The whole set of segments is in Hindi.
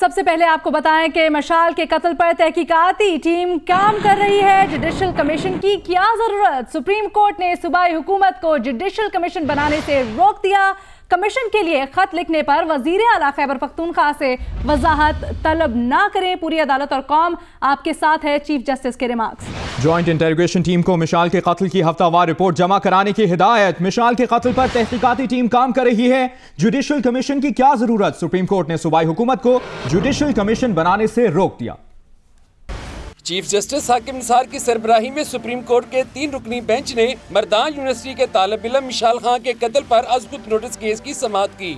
सबसे पहले आपको बताएं कि मशाल के कत्ल पर तहकीकाती टीम काम कर रही है। जुडिशल कमीशन की क्या जरूरत? सुप्रीम कोर्ट ने सूबाई हुकूमत को जुडिशल कमीशन बनाने से रोक दिया। कमीशन के लिए खत लिखने पर वजीर आला खैबर पख्तूनख्वा से वजाहत तलब ना करें। पूरी अदालत और कौम आपके साथ है। चीफ जस्टिस के रिमार्क्स। जॉइंट इंटेरोगेशन टीम को मिशाल के कत्ल की हफ्तावार रिपोर्ट जमा कराने की हिदायत। मिशाल के कत्ल पर तहकीकाती टीम काम कर रही है। जुडिशल कमीशन की क्या जरूरत? सुप्रीम कोर्ट ने सूबाई हुकूमत को जुडिशल कमीशन बनाने से रोक दिया। चीफ जस्टिस हाकिम निसार की सरबराही में सुप्रीम कोर्ट के 3 रुकनी बेंच ने मर्दान यूनिवर्सिटी के तालिब इल्म मिशाल खां के कत्ल पर अज़बुत नोटिस केस की समाअत की।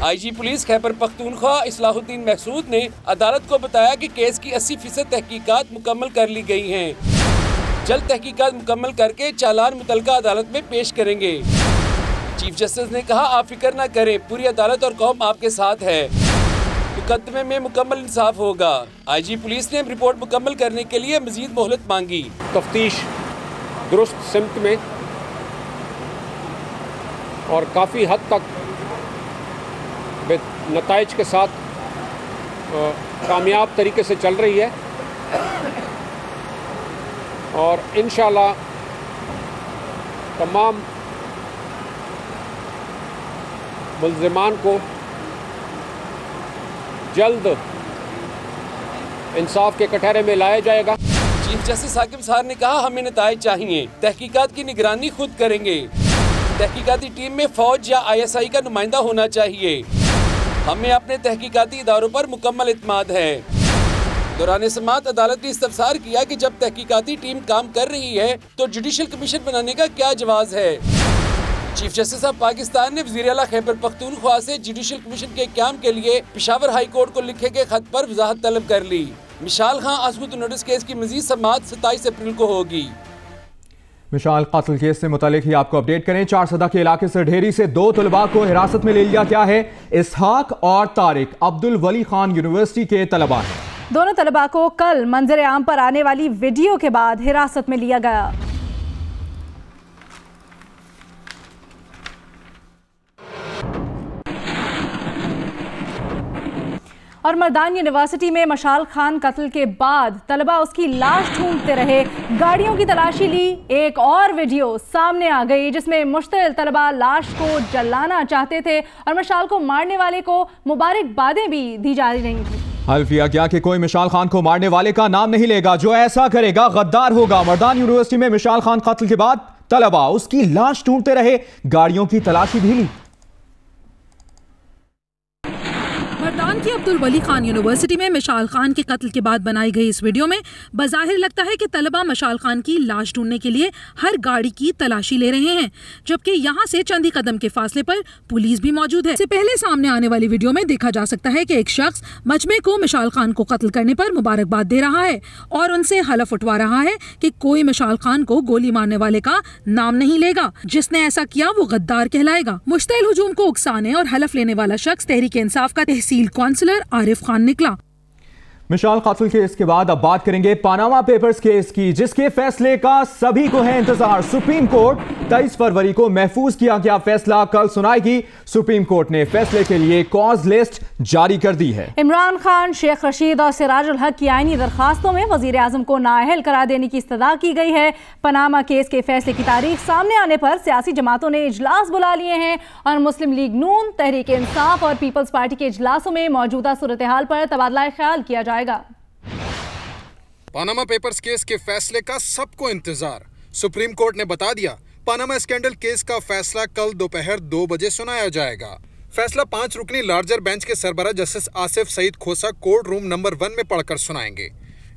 IG पुलिस खैबर पख्तूनख्वा इस्लाहुद्दीन महसूद ने अदालत को बताया कि केस की 80% तहकीकात मुकम्मल कर ली गई हैं। जल्द तहकीकात मुकम्मल करके चालान मुतलका अदालत में पेश करेंगे। चीफ जस्टिस ने कहा, आप फिक्र न करें, पूरी अदालत और कौम आपके साथ है। मुकदमे में मुकम्मल इंसाफ होगा। IG पुलिस ने रिपोर्ट मुकम्मल करने के लिए मजीद मोहलत मांगी। तफ्तीश दुरुस्त सिमत में और काफ़ी हद तक नताइज के साथ कामयाब तरीके से चल रही है और इंशाअल्लाह तमाम मुल्ज़िमान को जल्द इंसाफ के कटहरे में लाया जाएगा। चीफ जस्टिस हाकिम साहब ने कहा, हमें नताइज चाहिए, तहकीकात की निगरानी खुद करेंगे। तहकीकाती टीम में फौज या ISI का नुमाइंदा होना चाहिए। हमें अपने तहकीकाती इदारों पर मुकम्मल इत्मीनान है। दौरान समाअत अदालत ने इस्तफसार किया कि जब तहकीकाती टीम काम कर रही है तो जुडिशल कमीशन बनाने का क्या जवाज है। चीफ जस्टिस ऑफ पाकिस्तान ने वज़ीर आला खैबर पख्तूनख्वा से जुडिशल कमीशन के क़याम के लिए पेशावर हाई कोर्ट को लिखे गए खत पर वजाहत तलब कर ली। मिशाल खां अज़बुत नोटिस केस की मजीद समाअत 27 अप्रैल को होगी। मिशाल कत्ल केस से मुतालिक ही आपको अपडेट करें। चारसदा के इलाके से ढेरी से 2 तलबा को हिरासत में ले लिया गया है। इसहाक और तारिक अब्दुल वली खान यूनिवर्सिटी के तलबा हैं। दोनों तलबा को कल मंजर आम पर आने वाली वीडियो के बाद हिरासत में लिया गया। और मर्दान यूनिवर्सिटी में मशाल खान कत्ल के बाद तलबा उसकी लाश ढूंढते रहे, गाड़ियों की तलाशी ली। एक और वीडियो सामने आ गई जिसमें मुश्तिल तलबा लाश को जलाना चाहते थे और मशाल को मारने वाले को मुबारकबादें भी दी जा रही थी। हल्फ किया गया कि कोई मिशाल खान को मारने वाले का नाम नहीं लेगा। जो ऐसा करेगा गद्दार होगा। मर्दान यूनिवर्सिटी में मिशाल खान कत्ल के बाद तलबा उसकी लाश ढूंढते रहे, गाड़ियों की तलाशी भी ली। मर्दान की अब्दुल वली खान यूनिवर्सिटी में मिशाल खान के कत्ल के बाद बनाई गई इस वीडियो में बज़ाहिर लगता है कि तलबा मिशाल खान की लाश ढूंढने के लिए हर गाड़ी की तलाशी ले रहे हैं, जबकि यहाँ से चंद ही कदम के फासले पर पुलिस भी मौजूद है। इससे पहले सामने आने वाली वीडियो में देखा जा सकता है कि एक शख्स मजमे को मिशाल खान को कत्ल करने पर मुबारकबाद दे रहा है और उनसे हलफ उठवा रहा है कि कोई मिशाल खान को गोली मारने वाले का नाम नहीं लेगा। जिसने ऐसा किया वो गद्दार कहलाएगा। मुश्तिल हुजूम को उकसाने और हलफ लेने वाला शख्स तहरीक इंसाफ का तहसील काउंसलर आरिफ खान निकला। मिशाल कत्ल केस के बाद अब बात करेंगे पानामा पेपर्स केस की, जिसके फैसले का सभी को है इंतजार। सुप्रीम कोर्ट 23 फरवरी को महफूज किया गया फैसला कल सुनाएगी। सुप्रीम कोर्ट ने फैसले के लिए कॉज लिस्ट जारी कर दी है। इमरान खान, शेख रशीद और सिराजुल हक की आईनी दरखास्तों में वजीर आजम को नाअहल करार देने की इस्तदा की गई है। पनामा केस के फैसले की तारीख सामने आने पर सियासी जमातों ने इजलास बुला लिए हैं और मुस्लिम लीग नून, तहरीक इंसाफ और पीपल्स पार्टी के इजलासों में मौजूदा सूरत हाल पर तबादला ख्याल किया जाएगा। पानामा पेपर्स केस के फैसले का सबको इंतजार। सुप्रीम कोर्ट ने बता दिया, पानामा स्कैंडल केस का फैसला कल दोपहर 2 बजे सुनाया जाएगा। फैसला 5 रुकनी लार्जर बेंच के सरबराह जस्टिस आसिफ सईद खोसा कोर्ट रूम नंबर 1 में पढ़कर सुनाएंगे।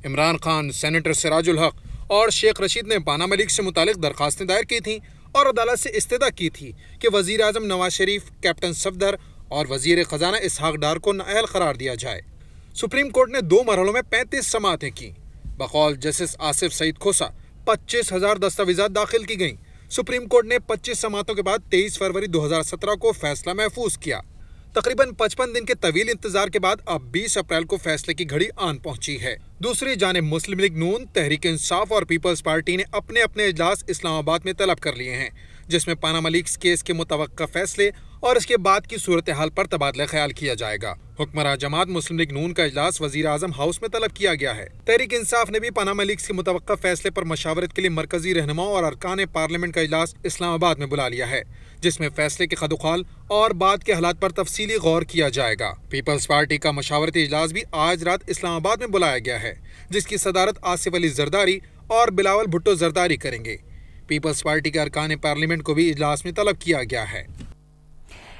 इमरान खान, सेनेटर सिराजुल हक और शेख रशीद ने पानामा लीक से मुतालिक दरखास्तें दायर की थी और अदालत से इस्तदा की थी कि वजीर आजम नवाज शरीफ, कैप्टन सफदर और वजीर खजाना इसहाक डार को नाअहल करार दिया जाए। सुप्रीम कोर्ट ने 2 मरहलों में 35 समाअतें की। बकौल जस्टिस आसिफ सईद खोसा 25,000 दस्तावेजात दाखिल की गईं। सुप्रीम कोर्ट ने 25 समाअतों के बाद 23 फरवरी 2017 को फैसला महफूज किया। तकरीबन 55 दिन के तवील इंतजार के बाद अब 20 अप्रैल को फैसले की घड़ी आन पहुंची है। दूसरी जानिब मुस्लिम लीग नून, तहरीक इंसाफ और पीपल्स पार्टी ने अपने अपने इजलास इस्लामाबाद में तलब कर लिए हैं, जिसमें पानामा लीक्स केस के मुतवक्का फैसले और इसके बाद की सूरत हाल पर तबादला ख्याल किया जाएगा। हुक्मरान जमात मुस्लिम लीग नून का इजलास वजीर आजम हाउस में तलब किया गया है। तहरीक इंसाफ ने भी पनामा लीक्स के मुतवक्का फैसले पर मशावरत के लिए मरकजी रहनुमाओं और अरकान पार्लियामेंट का इजलास इस्लामाबाद में बुला लिया है, जिसमें फैसले के खदुखाल और बाद के हालात पर तफसीली गौर किया जाएगा। पीपल्स पार्टी का मशावरती इजलास भी आज रात इस्लामाबाद में बुलाया गया है, जिसकी सदारत आसिफ अली जरदारी और बिलावल भुट्टो जरदारी करेंगे। पीपल्स पार्टी के अरकान पार्लियामेंट को भी इजलास में तलब किया गया है।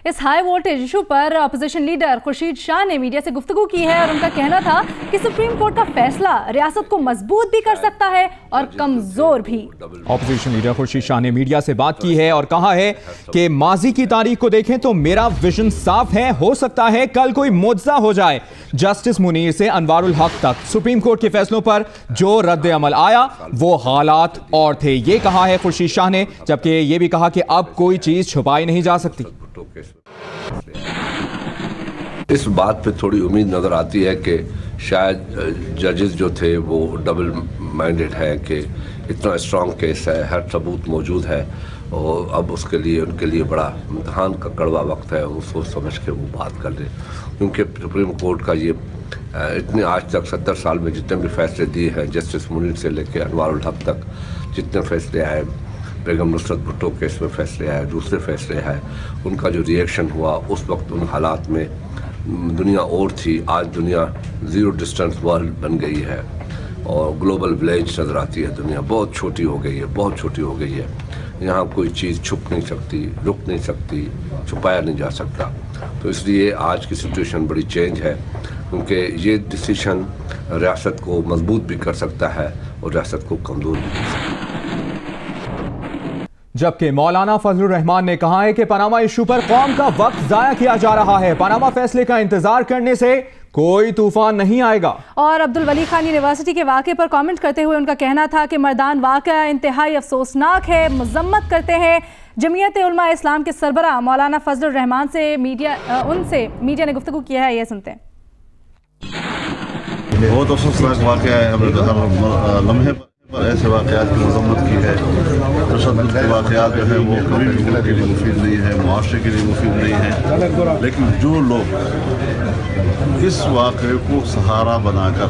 इस हाई वोल्टेज इशू पर अपोजिशन लीडर खुर्शीद शाह ने मीडिया से गुफ्तगू की है और उनका कहना था कि सुप्रीम कोर्ट का फैसला रियासत को मजबूत भी कर सकता है और कमजोर भी। अपोजिशन लीडर खुर्शीद शाह ने मीडिया से बात की है और कहा है कि माजी की तारीख को देखें तो मेरा विजन साफ है, हो सकता है कल कोई मुआवजा हो जाए। जस्टिस मुनीर से अनवारुल हक तक सुप्रीम कोर्ट के फैसलों पर जो रद्द अमल आया वो हालात और थे, ये कहा है खुर्शीद शाह ने, जबकि ये भी कहा कि अब कोई चीज छुपाई नहीं जा सकती। इस बात पे थोड़ी उम्मीद नजर आती है कि शायद जजेस जो थे वो डबल माइंडेड है कि इतना स्ट्रॉन्ग केस है, हर सबूत मौजूद है और अब उसके लिए उनके लिए बड़ा इम्तहान का कड़वा वक्त है, वो सोच समझ के वो बात कर रहे, क्योंकि सुप्रीम कोर्ट का ये इतने आज तक 70 साल में जितने भी फैसले दिए हैं, जस्टिस मुनीर से लेकर अनवारुल हक तक जितने फैसले आए, बेगम नुसरत भुट्टो केस में फैसले आए, दूसरे फैसले आए, उनका जो रिएक्शन हुआ उस वक्त उन हालात में दुनिया और थी। आज दुनिया ज़ीरो डिस्टेंस वर्ल्ड बन गई है और ग्लोबल विलेज नज़र आती है। दुनिया बहुत छोटी हो गई है, बहुत छोटी हो गई है। यहाँ कोई चीज़ छुप नहीं सकती, रुक नहीं सकती, छुपाया नहीं जा सकता। तो इसलिए आज की सिचुएशन बड़ी चेंज है, क्योंकि ये डिसीशन रियासत को मजबूत भी कर सकता है और रियासत को कमज़ोर भी कर सकता है। जबकि मौलाना फजलुर रहमान ने कहा है कि पनामा इशू पर कौम का वक्त जाया किया जा रहा है, पनामा फैसले का इंतजार करने से कोई तूफान नहीं आएगा। और अब्दुल वली खान यूनिवर्सिटी के वाक़े पर कमेंट करते हुए उनका कहना था कि मर्दान वाक़या इंतहाई अफसोसनाक है, मजम्मत करते हैं। जमीयत उलमा इस्लाम के सरबराह मौलाना फजलुर रहमान से मीडिया ने गुफ्तगू किया है, ये सुनते हैं। बहुत अफसोसनाक वाक़या है, लम्हे पर ऐसे वाक़यात की मजम्मत की है। तशद्दुद के वाक़यात जो है वो कभी भी मुल्क के लिए मुफीद नहीं है, मुआशरे के लिए मुफीद नहीं है। लेकिन जो लोग इस वाक़े को सहारा बनाकर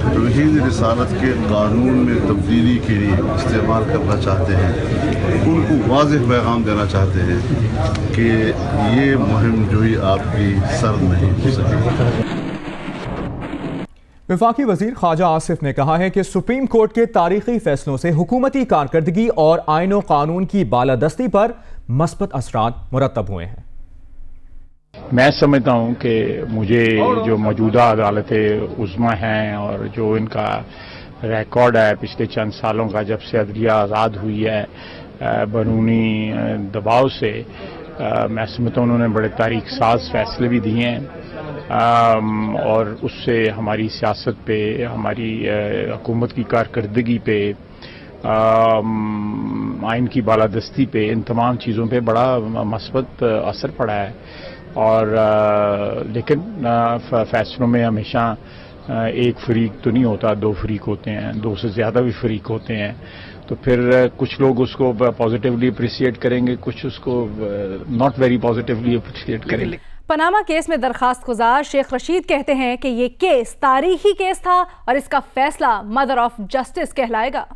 तौहीद रिसालत के कानून में तब्दीली के लिए इस्तेमाल करना चाहते हैं, उनको वाज़ेह पैगाम देना चाहते हैं कि ये मुहिम जोई आपकी सर नहीं हो सकेगी। वफाकी वजीर ख्वाजा आसिफ ने कहा है कि सुप्रीम कोर्ट के तारीखी फैसलों से हुकूमती कारकर्दगी और आईन और कानून की बालादस्ती पर मस्बत असरात मुरतब हुए हैं। मैं समझता हूँ कि मुझे जो मौजूदा अदालत उज़्मा हैं और जो इनका रिकॉर्ड है पिछले चंद सालों का, जब से अदलिया आज़ाद हुई है बैरूनी दबाव से, मैं समझता हूँ उन्होंने बड़े तारीख साज फैसले भी दिए हैं और उससे हमारी सियासत पे, हमारी हुकूमत की कारकर्दगी पे, आइन की बालादस्ती पे, इन तमाम चीज़ों पे बड़ा मस्बत असर पड़ा है। और लेकिन फैसलों में हमेशा एक फरीक तो नहीं होता, दो फरीक होते हैं, दो से ज़्यादा भी फरीक होते हैं। तो फिर कुछ लोग उसको पॉजिटिवली अप्रिशिएट करेंगे, कुछ उसको नॉट वेरी पॉजिटिवली अप्रिशिएट करेंगे। पनामा केस में दरखास्त गुजार शेख रशीद कहते हैं कि ये केस तारीखी केस था और इसका फैसला मदर ऑफ जस्टिस कहलाएगा।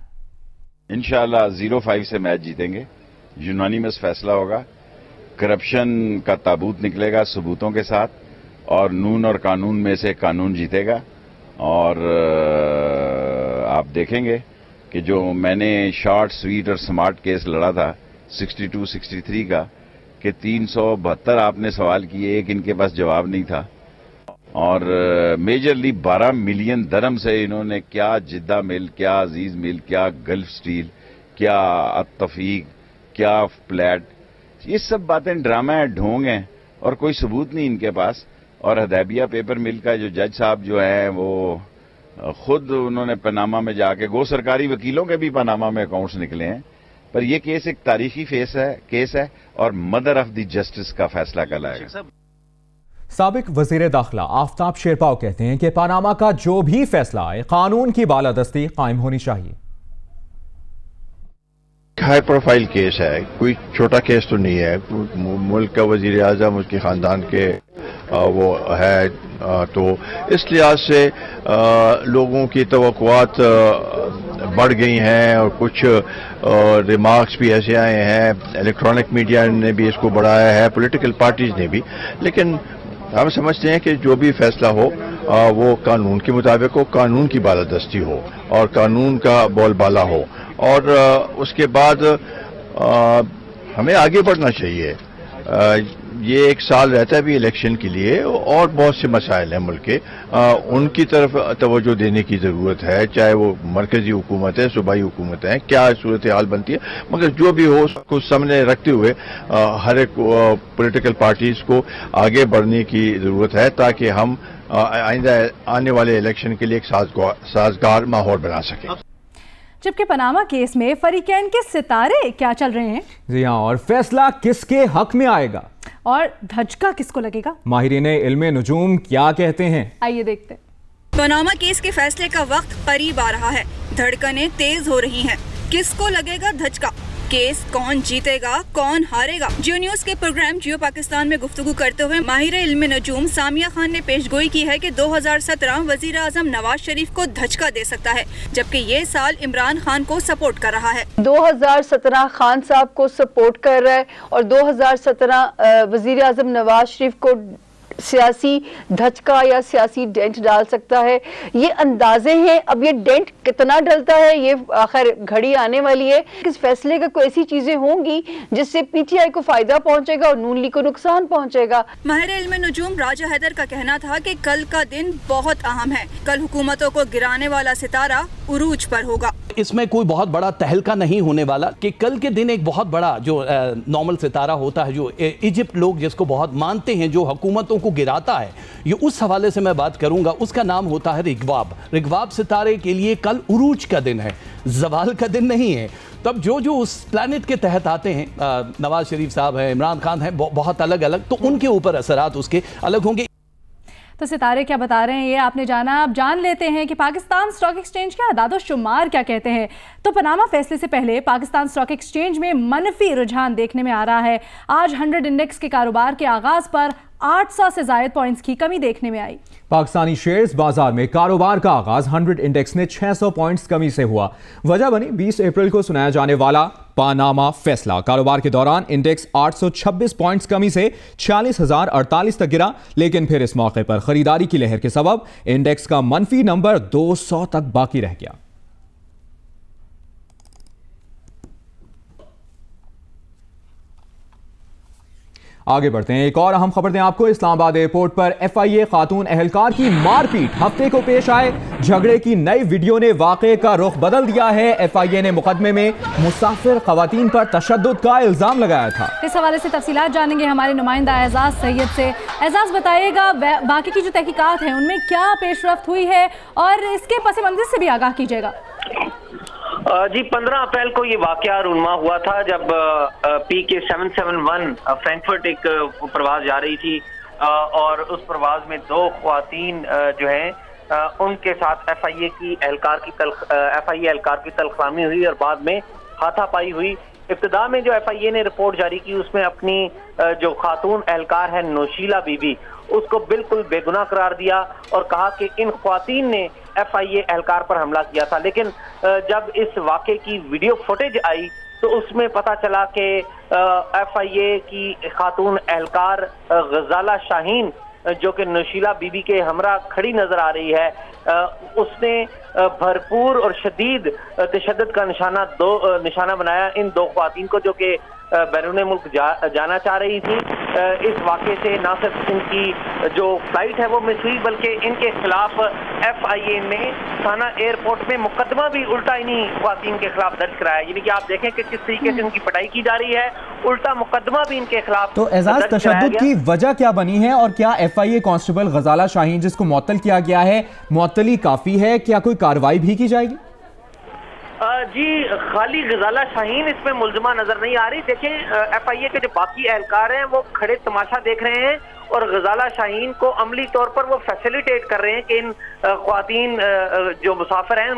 इंशाअल्लाह 0-5 से मैच जीतेंगे, यूनानिमस फैसला होगा, करप्शन का ताबूत निकलेगा सबूतों के साथ और नून और कानून में से कानून जीतेगा। और आप देखेंगे कि जो मैंने शॉर्ट स्वीट और स्मार्ट केस लड़ा था 62-63 का, कि 372 आपने सवाल किए, एक इनके पास जवाब नहीं था। और मेजरली 12 मिलियन दरम से इन्होंने क्या जिद्दा मिल, क्या अजीज मिल, क्या गल्फ स्टील, क्या अतफीक, क्या प्लेट, ये सब बातें ड्रामा है, ढोंग हैं और कोई सबूत नहीं इनके पास। और हदैबिया पेपर मिल का जो जज साहब जो है वो खुद उन्होंने पनामा में जाके, गो सरकारी वकीलों के भी पनामा में अकाउंट्स निकले हैं। पर यह केस एक तारीखी केस है और मदर ऑफ द जस्टिस का फैसला कहलाएगा। साबिक वजीर दाखिला आफ्ताब शेरपाव कहते हैं कि पनामा का जो भी फैसला आए, कानून की बालादस्ती कायम होनी चाहिए। हाई प्रोफाइल केस है, कोई छोटा केस तो नहीं है। मुल्क का वजीर आजम, उसके खानदान के वो है, तो इस लिहाज से लोगों की तवक्कुआत बढ़ गई हैं और कुछ रिमार्क्स भी ऐसे आए हैं। इलेक्ट्रॉनिक मीडिया ने भी इसको बढ़ाया है, पॉलिटिकल पार्टीज ने भी। लेकिन हम समझते हैं कि जो भी फैसला हो वो कानून के मुताबिक हो, कानून की बालादस्ती हो और कानून का बोलबाला हो, और उसके बाद हमें आगे बढ़ना चाहिए। ये एक साल रहता है भी इलेक्शन के लिए, और बहुत से मसाइल हैं मुल्क के, उनकी तरफ तवज्जो देने की ज़रूरत है, चाहे वो मरकजी हुकूमत है, सूबाई हुकूमत है, क्या सूरत हाल बनती है। मगर जो भी हो उसको सामने रखते हुए हर एक पॉलिटिकल पार्टीज को आगे बढ़ने की ज़रूरत है, ताकि हम आइंदा आने वाले इलेक्शन के लिए एक साजगार माहौल बना सकें। जबकि पनामा केस में फरीकैन के सितारे क्या चल रहे हैं? जी हाँ, और फैसला किसके हक में आएगा और धचका किसको लगेगा? माहिरीन इल्मे नुजूम क्या कहते हैं, आइए देखते हैं। पनामा केस के फैसले का वक्त करीब आ रहा है, धड़कनें तेज हो रही हैं। किसको लगेगा धचका? केस कौन जीतेगा, कौन हारेगा? जियो न्यूज के प्रोग्राम जियो पाकिस्तान में गुफ्तगू करते हुए माहिर इल्मे नजूम सामिया खान ने पेशगोई की है कि 2017 वजीर आजम नवाज शरीफ को धचका दे सकता है, जबकि ये साल इमरान खान को सपोर्ट कर रहा है। 2017 खान साहब को सपोर्ट कर रहा है और 2017 वजीर आजम नवाज शरीफ को सियासी धचका या सियासी डेंट डाल सकता है। ये अंदाजे हैं, अब ये डेंट कितना डलता है ये आखिर घड़ी आने वाली है। इस फैसले का कोई ऐसी चीजें होंगी जिससे पीटीआई को फायदा पहुंचेगा और नून लीग को नुकसान पहुंचेगा। माहिर इल्मे नजूम राजा हैदर का कहना था कि कल का दिन बहुत अहम है, कल हुकूमतों को गिराने वाला सितारा उरूज पर होगा। इसमें कोई बहुत बड़ा तहलका नहीं होने वाला कि कल के दिन एक बहुत बड़ा जो नॉर्मल सितारा होता है, जो इजिप्ट लोग जिसको बहुत मानते हैं, जो हुकूमतों को गिराता है, ये उस हवाले से मैं बात करूंगा। उसका नाम होता है रिगवाब। रिगवाब सितारे के लिए कल उरूज का दिन है, जवाल का दिन नहीं है। तब जो जो उस प्लैनेट के तहत आते हैं, नवाज शरीफ साहब हैं, इमरान खान हैं, बहुत अलग अलग, तो उनके ऊपर असरात उसके अलग होंगे। तो सितारे क्या बता रहे हैं ये आपने जाना। अब जान लेते हैं कि पाकिस्तान स्टॉक एक्सचेंज के आदादो शुमार क्या कहते हैं। तो पनामा फैसले से पहले पाकिस्तान स्टॉक एक्सचेंज में मनफी रुझान देखने में आ रहा है। आज 100 इंडेक्स के कारोबार के आगाज पर 800 से ज्यादा पॉइंट्स की कमी देखने में आई। पाकिस्तानी शेयर्स बाजार में कारोबार का आगाज 100 इंडेक्स में 600 पॉइंट्स कमी से हुआ। वजह बनी 20 अप्रैल को सुनाया जाने वाला पानामा फैसला। कारोबार के दौरान इंडेक्स 826 पॉइंट्स कमी से 46,048 तक गिरा, लेकिन फिर इस मौके पर खरीदारी की लहर के सबब इंडेक्स का मनफी नंबर 200 तक बाकी रह गया। आगे बढ़ते हैं, एक और अहम खबर दें आपको। इस्लामाबाद एयरपोर्ट पर एफआईए खातून एहलकार की मारपीट हफ्ते को पेश आए। झगड़े की नई वीडियो ने वाकये का रुख बदल दिया है। एफआईए ने मुकदमे में मुसाफिर खवातीन पर तशद्दुद का इल्जाम लगाया था। इस हवाले से तफसीलात जानेंगे हमारे नुमाइंदा एजाज सैयद से। एजाज बताइएगा, बाकी की जो तहकीकात हैं उनमें क्या पेशरफ्त हुई है और इसके पस मंज़र से भी आगाह कीजिएगा। जी 15 अप्रैल को ये वाकया रूनमा हुआ था जब PK 771 फ्रैंकफर्ट एक प्रवास जा रही थी और उस प्रवास में 2 ख्वातीन जो हैं उनके साथ एफआईए एहलकार की तलख्वामी हुई और बाद में हाथापाई हुई। इब्तिदा में जो एफआईए ने रिपोर्ट जारी की उसमें अपनी जो खातून एहलकार है नौशीला बीबी, उसको बिल्कुल बेगुनाह करार दिया और कहा कि इन ख्वातीन ने एफआईए एहलकार पर हमला किया था। लेकिन जब इस वाक़े की वीडियो फुटेज आई तो उसमें पता चला कि एफआईए की खातून एहलकार गजाला शाहीन, जो कि नौशीला बीबी के हमरा खड़ी नजर आ रही है, उसने भरपूर और शदीद तशद्दुद का निशाना बनाया इन 2 ख्वातीन को, जो कि बैरून मुल्क जाना चाह रही थी। इस वाक़े से न सिर्फ इनकी जो फ्लाइट है वो मिस हुई, बल्कि इनके खिलाफ एफआईए ने थाना एयरपोर्ट में मुकदमा भी उल्टा इन्हीं ख्वातीन के खिलाफ दर्ज कराया। यानी कि आप देखें कि किस तरीके से इनकी पिटाई की जा रही है, उल्टा मुकदमा भी इनके खिलाफ। तो एजाज, तशद्दुद की वजह क्या बनी है और क्या एफआईए कांस्टेबल गजाला शाहीन जिसको मुअत्तल किया गया है, मुअत्तली काफी है, क्या कोई कार्रवाई भी की जाएगी? जी खाली गजाला शाहीन इसमें मुलजमा नजर नहीं आ रही। देखिए एफआईए के जो बाकी एहलकार हैं वो खड़े तमाशा देख रहे हैं और गजाला शाहीन को अमली तौर पर वो फैसिलिटेट कर रहे हैं कि इन ख्वातीन जो मुसाफिर हैं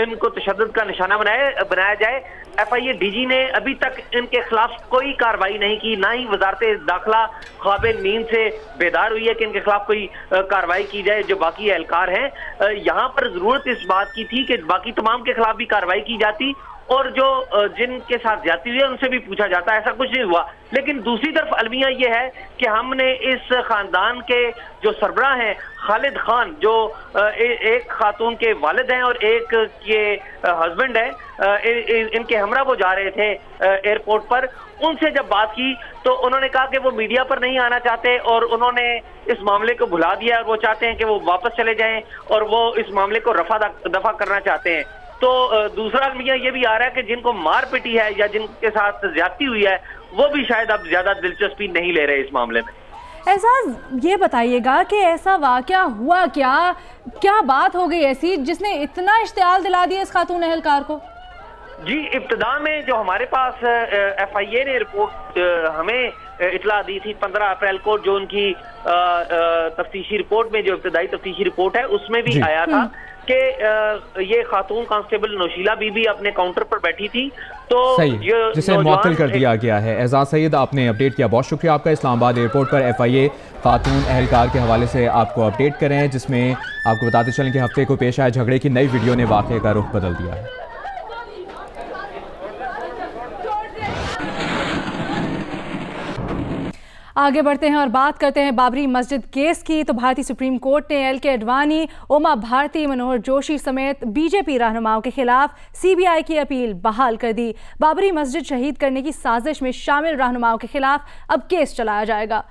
इनको तशद्दुद का निशाना बनाया जाए। FIA DG ने अभी तक इनके खिलाफ कोई कार्रवाई नहीं की, ना ही वजारत दाखिला ख्वाबे नींद से बेदार हुई है कि इनके खिलाफ कोई कार्रवाई की जाए। जो बाकी एहलकार हैं, यहाँ पर जरूरत इस बात की थी कि बाकी तमाम के खिलाफ भी कार्रवाई की जाती और जो जिनके साथ ज्यादती हुई है उनसे भी पूछा जाता। ऐसा कुछ नहीं हुआ। लेकिन दूसरी तरफ अलमिया ये है कि हमने इस खानदान के जो सरबराह हैं खालिद खान, जो एक खातून के वालिद हैं और एक के हस्बैंड हैं, इनके हमरा वो जा रहे थे एयरपोर्ट पर, उनसे जब बात की तो उन्होंने कहा कि वो मीडिया पर नहीं आना चाहते और उन्होंने इस मामले को भुला दिया और वो चाहते हैं कि वो वापस चले जाएं और वो इस मामले को दफा करना चाहते हैं। तो दूसरा अलमिया ये भी आ रहा है कि जिनको मार पिटी है या जिनके साथ ज्यादती हुई है वो भी शायद अब ज्यादा दिलचस्पी नहीं ले रहे इस मामले में। एजाज, ये बताइएगा कि ऐसा वाकया हुआ क्या बात हो गई ऐसी जिसने इतना इश्तियाल दिला दिया इस खातून एहलकार को? जी, इब्तिदा में जो हमारे पास FIA ने रिपोर्ट हमें इतला दी थी 15 अप्रैल को, जो उनकी तफ्तीशी रिपोर्ट में जो इब्तिदाई तफ्तीशी रिपोर्ट है उसमें भी आया था कि ये खातून कांस्टेबल नौशीला बीबी अपने काउंटर पर बैठी थी तो जिसे मुअत्तल कर दिया गया है। एजाज सईद, आपने अपडेट किया, बहुत शुक्रिया आपका। इस्लामाबाद एयरपोर्ट पर FIA खातून एहलकार के हवाले से आपको अपडेट कर रहे हैं, जिसमें आपको बताते चलें कि हफ्ते को पेश आए झगड़े की नई वीडियो ने वाक़े का रुख बदल दिया है। आगे बढ़ते हैं और बात करते हैं बाबरी मस्जिद केस की। तो भारतीय सुप्रीम कोर्ट ने LK अडवाणी, उमा भारती, मनोहर जोशी समेत BJP रहनुमाओं के खिलाफ CBI की अपील बहाल कर दी। बाबरी मस्जिद शहीद करने की साजिश में शामिल रहनुमाओं के खिलाफ अब केस चलाया जाएगा।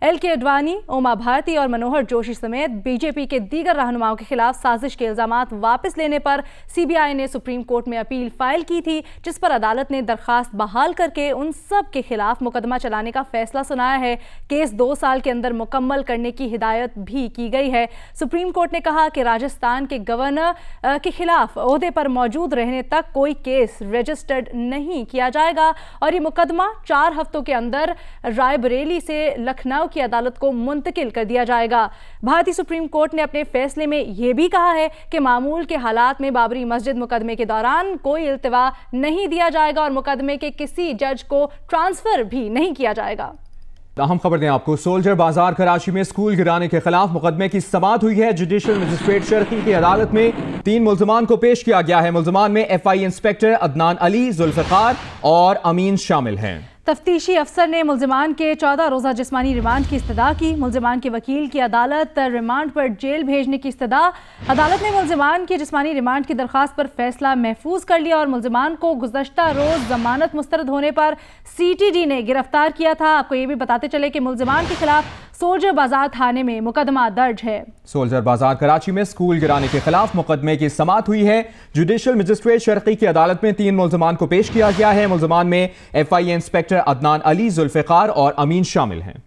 LK अडवाणी, उमा भारती और मनोहर जोशी समेत BJP के दीगर रहनुमाओं के खिलाफ साजिश के इल्जामात वापस लेने पर CBI ने सुप्रीम कोर्ट में अपील फाइल की थी, जिस पर अदालत ने दरखास्त बहाल करके उन सब के खिलाफ मुकदमा चलाने का फैसला सुनाया है। केस 2 साल के अंदर मुकम्मल करने की हिदायत भी की गई है। सुप्रीम कोर्ट ने कहा कि राजस्थान के गवर्नर के खिलाफ ओहदे पर मौजूद रहने तक कोई केस रजिस्टर्ड नहीं किया जाएगा और ये मुकदमा 4 हफ्तों के अंदर रायबरेली से लखनऊ की अदालत को मुंतकिल कर दिया जाएगा। भारतीय सुप्रीम कोर्ट ने अपने फैसले में यह भी कहा है कि मामूल के हालात में बाबरी मस्जिद मुकदमे के दौरान कोई इल्तिवा नहीं दिया जाएगा और मुकदमे के किसी जज को ट्रांसफर भी नहीं किया जाएगा। अहम खबर दें आपको, सोल्जर बाजार कराची में स्कूल गिराने के खिलाफ मुकदमे की समाअत हुई है। जुडिशल मजिस्ट्रेट शर्की की अदालत में 3 मुल्जमान को पेश किया गया है। मुल्जमान में FIA इंस्पेक्टर अदनान अली, जुल्फिकार और अमीन शामिल हैं। तफ्तीशी अफसर ने मुल्जिमान के 14 रोज़ा जिस्मानी रिमांड की इस्तदा की। मुल्जिमान के वकील की अदालत रिमांड पर जेल भेजने की इस्तदा। अदालत ने मुल्जिमान की जिस्मानी रिमांड की दरख्वास्त पर फैसला महफूज कर लिया और मुल्जिमान को गुज़श्ता रोज़ जमानत मुस्तरद होने पर CTD ने गिरफ्तार किया था। आपको ये भी बताते चले कि मुल्जिमान के खिलाफ सोल्जर बाजार थाने में मुकदमा दर्ज है। सोल्जर बाजार कराची में स्कूल गिराने के खिलाफ मुकदमे की समाअत हुई है। जुडिशल मजिस्ट्रेट शर्की की अदालत में 3 मुल्जिमान को पेश किया गया है। मुल्जिमान में FIA इंस्पेक्टर अदनान अली, जुल्फिकार और अमीन शामिल हैं।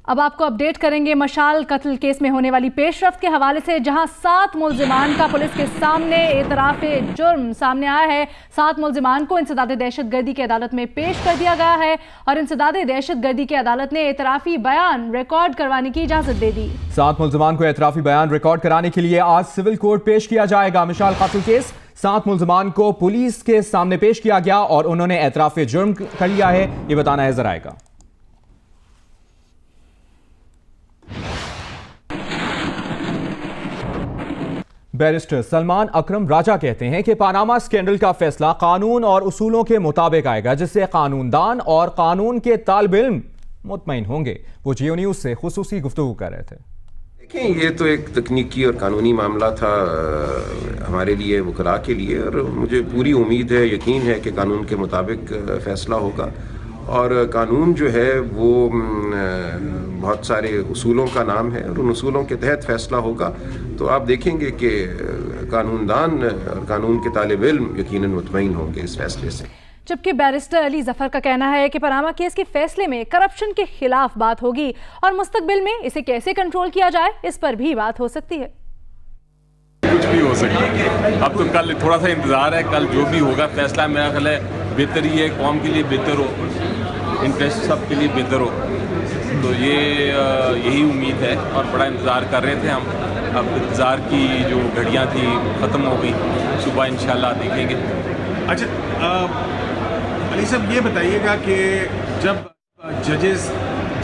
अब आपको अपडेट करेंगे मशाल कत्ल केस में होने वाली पेशरफ्त के हवाले से, जहां 7 मुल्जिमान का पुलिस के सामने एतराफ़े जुर्म सामने आया है। 7 मुल्जिमान को इंसदाद दहशतगर्दी की अदालत में पेश कर दिया गया है और इंसदाद दहशतगर्दी की अदालत ने एतराफ़ी बयान रिकॉर्ड करवाने की इजाजत दे दी। 7 मुल्जिमान को एतराफ़ी बयान रिकॉर्ड कराने के लिए आज सिविल कोर्ट पेश किया जाएगा। मशाल कत्ल केस 7 मुल्जिमान को पुलिस के सामने पेश किया गया और उन्होंने एतराफ़े जुर्म कर लिया है, ये बताना नजर आएगा। बैरिस्टर सलमान अकरम राजा कहते हैं कि पानामा स्कैंडल का फैसला कानून और उसूलों के मुताबिक आएगा, जिससे कानूनदान और कानून के तालिब इल्म मुतमईन होंगे। वो जियो न्यूज से खुसूसी गुफ्तगू कर रहे थे। देखें, ये तो एक तकनीकी और कानूनी मामला था हमारे लिए, वकला के लिए, और मुझे पूरी उम्मीद है, यकीन है कि कानून के मुताबिक फैसला होगा। और कानून जो है वो बहुत सारे उसूलों का नाम है और उन उसूलों के तहत फैसला होगा। तो आप देखेंगे कि कानूनदान और कानून के तालिब इल्म यकीनन मुतमईन होंगे इस फैसले से। जबकि बैरिस्टर अली जफर का कहना है कि पनामा केस के फैसले में करप्शन के खिलाफ बात होगी और मुस्तकबिल में इसे कैसे कंट्रोल किया जाए इस पर भी बात हो सकती है। कुछ भी हो सकता है। अब तो कल थोड़ा सा इंतज़ार है, कल जो भी होगा फैसला मेरा ख्याल है बेहतर ही है, कौम के लिए बेहतर हो, इंटरेस्ट सब के लिए बेहतर हो। तो ये यही उम्मीद है और बड़ा इंतज़ार कर रहे थे हम। अब इंतज़ार की जो घड़ियाँ थी ख़त्म हो गई, सुबह इंशाल्लाह देखेंगे। अच्छा अली साहब ये बताइएगा कि जब जजेस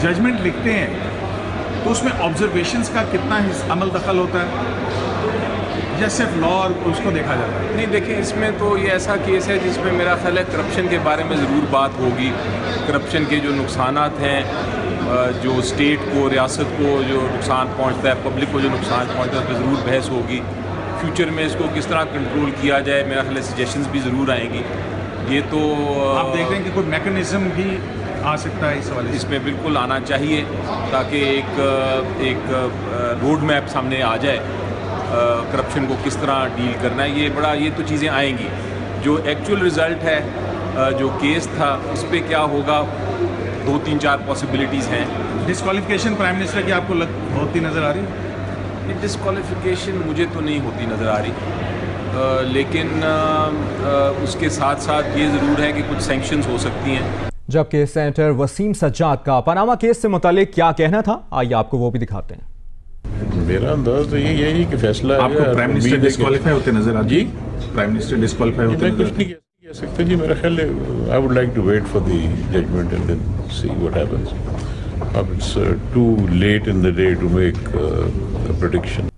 जजमेंट लिखते हैं तो उसमें ऑब्जर्वेशंस का कितना अमल दखल होता है या सिर्फ लॉ और उसको देखा जाता है? नहीं देखिए, इसमें तो ये ऐसा केस है जिसमें मेरा ख्याल है करप्शन के बारे में ज़रूर बात होगी। करप्शन के जो नुकसानात हैं, जो स्टेट को, रियासत को जो नुकसान पहुंचता है, पब्लिक को जो नुकसान पहुंचता है, उस पर ज़रूर बहस होगी। फ्यूचर में इसको किस तरह कंट्रोल किया जाए, मेरा ख्याल है सजेशंस भी ज़रूर आएंगी। ये तो आप देख रहे हैं कि कोई मैकेनिज्म भी आ सकता है इस वाले, इसमें बिल्कुल आना चाहिए ताकि एक रोड मैप सामने आ जाए करप्शन को किस तरह डील करना है। ये तो चीज़ें आएंगी। जो एक्चुअल रिज़ल्ट है, जो केस था, उस पर क्या होगा, 2-3-4 पॉसिबिलिटीज़ हैं। डिस्क्वालिफिकेशन प्राइम मिनिस्टर की आपको होती नज़र आ रही है? डिस्क्वालिफिकेशन मुझे तो नहीं होती नज़र आ रही, लेकिन उसके साथ साथ ये ज़रूर है कि कुछ सैंक्शंस हो सकती हैं। जबकि सेनेटर वसीम सज्जाद का पनामा केस से मुतालिक क्या कहना था, आइए आपको वो भी दिखाते हैं। मेरा अंदाज तो यही कि फैसला आपको प्राइम मिनिस्टर डिस्क्वालीफाई होते नजर आते? जी, प्राइम मिनिस्टर डिस्क्वालीफाई होते कुछ नहीं कह सकते जी। मेरा ख्याल है I would like to wait for the judgment and then see what happens. अब it's too late in the day to make a prediction.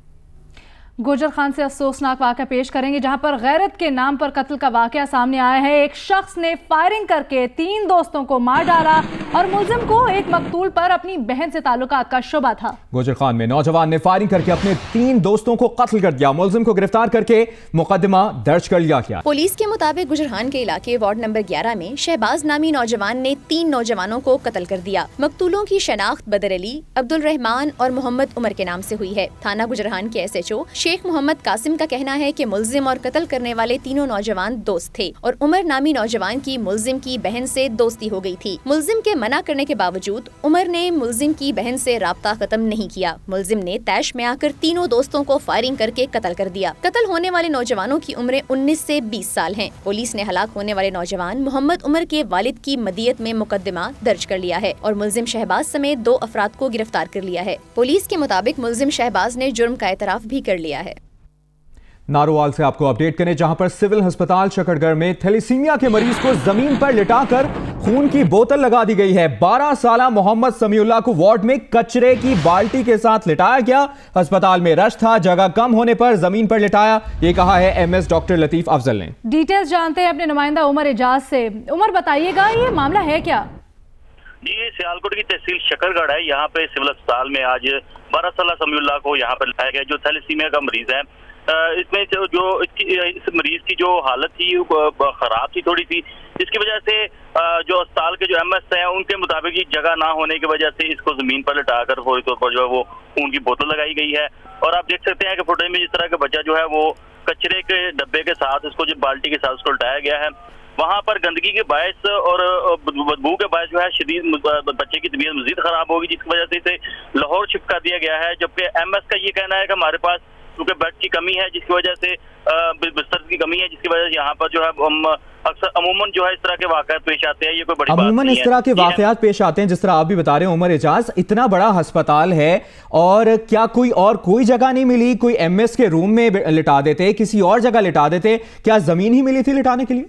Gujar Khan से अफसोसनाक वाक़या पेश करेंगे जहां पर गैरत के नाम पर कत्ल का वाक़या सामने आया है। एक शख्स ने फायरिंग करके 3 दोस्तों को मार डाला और मुलजिम को एक मकतूल पर अपनी बहन से ताल्लुकात का शुबा था। गुजर खान में नौजवान ने फायरिंग करके अपने 3 दोस्तों को कत्ल कर दिया। मुलजिम को गिरफ्तार करके मुकदमा दर्ज कर लिया गया। पुलिस के मुताबिक गुजर खान के इलाके वार्ड नंबर 11 में शहबाज नामी नौजवान ने 3 नौजवानों को कत्ल कर दिया। मकतूलों की शनाख्त बदर अली, अब्दुल रहमान और मोहम्मद उमर के नाम से हुई है। थाना गुजर खान के SHO शेख मोहम्मद कासिम का कहना है कि मुलजिम और कत्ल करने वाले तीनों नौजवान दोस्त थे और उमर नामी नौजवान की मुलजिम की बहन से दोस्ती हो गई थी। मुलजिम के मना करने के बावजूद उमर ने मुलजिम की बहन से राब्ता खत्म नहीं किया। मुलजिम ने तैश में आकर तीनों दोस्तों को फायरिंग करके कत्ल कर दिया। कत्ल होने वाले नौजवानों की उम्रें 19 से 20 साल हैं। पुलिस ने हलाक होने वाले नौजवान मोहम्मद उमर के वालिद की मदियत में मुकदमा दर्ज कर लिया है और मुलजिम शहबाज समेत 2 अफराद को गिरफ्तार कर लिया है। पुलिस के मुताबिक मुलजिम शहबाज ने जुर्म का एतराफ भी कर लिया है। नारोवाल से आपको अपडेट करें, जहां पर सिविल अस्पताल शकरगढ़ में थैलेसीमिया के मरीज को जमीन पर लिटाकर खून की बोतल लगा दी गई है। 12 साला मोहम्मद समीउल्लाह को वार्ड में कचरे की बाल्टी के साथ लिटाया गया। अस्पताल में रश था, जगह कम होने पर जमीन पर लिटाया, ये कहा है MS डॉक्टर लतीफ अफजल ने। डिटेल्स जानते हैं अपने नुमाइंदा उमर एजाज से। उमर बताइएगा, ये मामला है क्या? जी, सियालकोट की तहसील शकरगढ़ है। यहाँ पे सिविल अस्पताल में आज 12 साला समीउल्लाह को यहाँ पर लाया गया, जो थैलेसीमिया का मरीज है। इसमें जो इस मरीज की जो हालत थी खराब थी थोड़ी सी, जिसकी वजह से जो अस्पताल के जो MS हैं उनके मुताबिक जगह ना होने की वजह से इसको जमीन पर लिटाकर फौरी तौर पर जो है वो खून की बोतल लगाई गई है। और आप देख सकते हैं कि फुटेज में जिस तरह का बच्चा जो है वो कचरे के डब्बे के साथ उसको जो बाल्टी के साथ उसको लिटाया गया है। वहाँ पर गंदगी के बायस और बदबू के बायस जो है शदीद बच्चे की तबीयत मजीद खराब होगी, जिसकी वजह से इसे लाहौर शिफ्ट कर दिया गया है। जबकि MS का ये कहना है कि हमारे पास क्योंकि बेड की कमी है, जिसकी वजह से बिस्तर की कमी है, जिसकी वजह से यहाँ पर जो है हम अक्सर अमूमन जो है इस तरह के वाक़यात पेश आते हैं। ये कोई बड़ी बात नहीं है। अमूमन इस तरह के वाक़यात पेश आते हैं, जिस तरह आप भी बता रहे हैं उमर एजाज। इतना बड़ा अस्पताल है और क्या कोई जगह नहीं मिली? कोई MS के रूम में लिटा देते, किसी और जगह लिटा देते, क्या जमीन ही मिली थी लिटाने के लिए?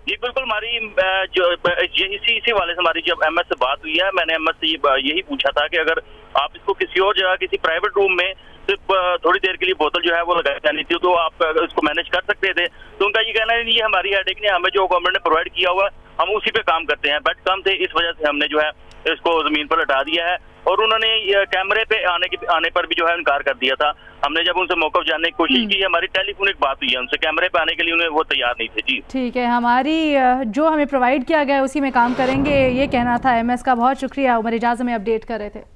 जी बिल्कुल, हमारी जो इसी वाले से हमारी जब MS से बात हुई है, मैंने MS से यही पूछा था कि अगर आप इसको किसी और जगह किसी प्राइवेट रूम में सिर्फ थोड़ी देर के लिए बोतल जो है वो लगाई जानी थी तो आप इसको मैनेज कर सकते थे। तो उनका ये कहना है ये हमारी हेडेक नहीं, हमें जो गवर्नमेंट ने प्रोवाइड किया हुआ हम उसी पे काम करते हैं। बेड कम थे, इस वजह से हमने जो है इसको जमीन पर लटा दिया है। और उन्होंने कैमरे पे आने पर भी जो है इनकार कर दिया था। हमने जब उनसे मौका जानने की कोशिश की, हमारी टेलीफोनिक बात हुई है उनसे, कैमरे पे आने के लिए उन्हें वो तैयार नहीं थे। जी ठीक है, हमारी जो हमें प्रोवाइड किया गया उसी में काम करेंगे, ये कहना था MS का। बहुत शुक्रिया उमर एजाज, में अपडेट कर रहे थे।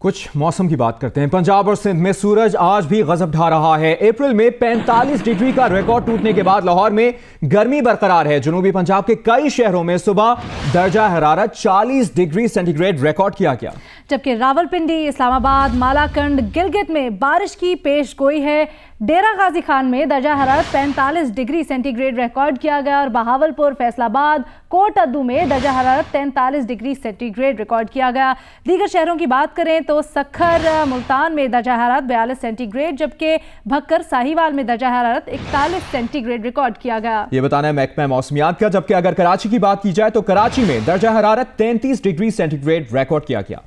कुछ मौसम की बात करते हैं। पंजाब और सिंध में सूरज आज भी गजब ढा रहा है। अप्रैल में 45 डिग्री का रिकॉर्ड टूटने के बाद लाहौर में गर्मी बरकरार है। जनूबी पंजाब के कई शहरों में सुबह दर्जा हरारत 40 डिग्री सेंटीग्रेड रिकॉर्ड किया गया। जबकि रावलपिंडी, इस्लामाबाद, मालाकंड, गिलगित में बारिश की पेश गोई है। डेरा गाजी खान में दर्जा हरारत 45 डिग्री सेंटीग्रेड रिकॉर्ड किया गया और बहावलपुर, फैसलाबाद, कोट अद्दू में दर्जा हरारत 43 डिग्री सेंटीग्रेड रिकॉर्ड किया गया। दीगर शहरों की बात करें तो सखर, मुल्तान में दर्जा हरारत 42 सेंटीग्रेड, जबकि भक्कर, साहिवाल में दर्जा हरारत 41 सेंटीग्रेड रिकॉर्ड किया गया। ये बताना है महकमा मौसमियात का। जबकि अगर कराची की बात की जाए तो कराची में दर्जा हरारत 33 डिग्री सेंटीग्रेड रिकॉर्ड किया गया।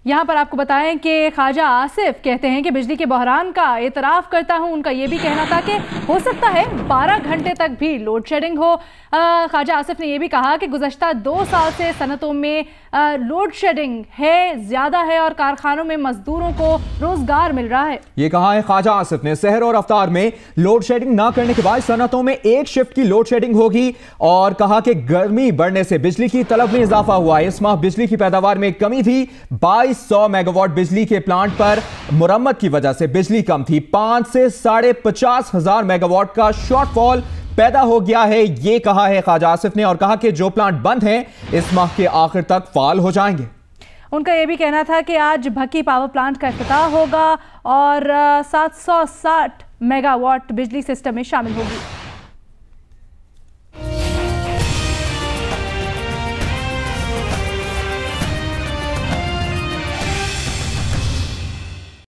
यहाँ पर आपको बताएं कि ख्वाजा आसिफ कहते हैं कि बिजली के बहरान का एतराफ़ करता हूँ। उनका ये भी कहना था कि हो सकता है 12 घंटे तक भी लोड शेडिंग हो। ख्वाजा आसिफ ने यह भी कहा कि गुज़श्ता 2 साल से सनतों में लोड शेडिंग है, ज़्यादा है और कारखानों में मजदूरों को रोजगार मिल रहा है। ये कहा है ख्वाजा आसिफ ने। सहर और अफ्तार में लोड शेडिंग न करने के बाद सनतों में एक शिफ्ट की लोड शेडिंग होगी और कहा कि गर्मी बढ़ने से बिजली की तलब में इजाफा हुआ। इस माह बिजली की पैदावार में कमी थी। 2200 मेगावाट बिजली के प्लांट पर मुरम्मत की वजह से बिजली कम थी। 5 से 50,500 हजार मेगावाट का शॉर्टफॉल पैदा हो गया है, ये कहा है ख्वाजा आसिफ ने और कहा कि जो प्लांट बंद हैं इस माह के आखिर तक फाल हो जाएंगे। उनका यह भी कहना था कि आज भक्की पावर प्लांट का इफ्तिताह होगा और 760 मेगावाट बिजली सिस्टम में शामिल होगी।